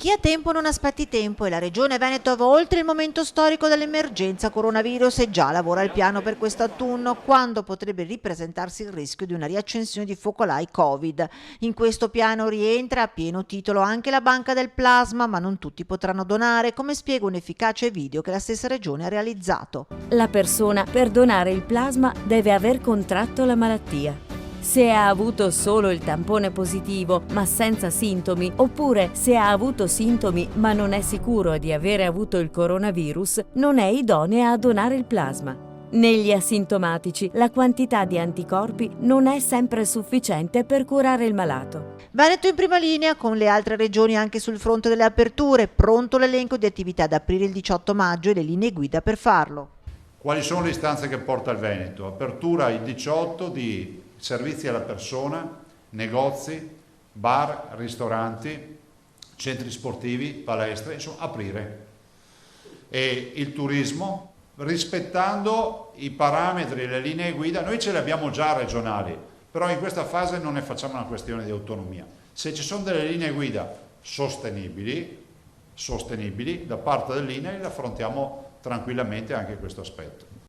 Chi ha tempo non aspetti tempo e la Regione Veneto va oltre il momento storico dell'emergenza coronavirus e già lavora al piano per quest'autunno, quando potrebbe ripresentarsi il rischio di una riaccensione di focolai Covid. In questo piano rientra a pieno titolo anche la banca del plasma, ma non tutti potranno donare, come spiega un efficace video che la stessa Regione ha realizzato. La persona per donare il plasma deve aver contratto la malattia. Se ha avuto solo il tampone positivo ma senza sintomi, oppure se ha avuto sintomi ma non è sicuro di avere avuto il coronavirus, non è idonea a donare il plasma. Negli asintomatici la quantità di anticorpi non è sempre sufficiente per curare il malato. Veneto in prima linea con le altre regioni anche sul fronte delle aperture, pronto l'elenco di attività da aprire il 18 maggio e le linee guida per farlo. Quali sono le istanze che porta il Veneto? Apertura il 18 di servizi alla persona, negozi, bar, ristoranti, centri sportivi, palestre, insomma aprire. E il turismo, rispettando i parametri e le linee guida, noi ce le abbiamo già regionali, però in questa fase non ne facciamo una questione di autonomia. Se ci sono delle linee guida sostenibili da parte dell'INAIL, affrontiamo tranquillamente anche questo aspetto.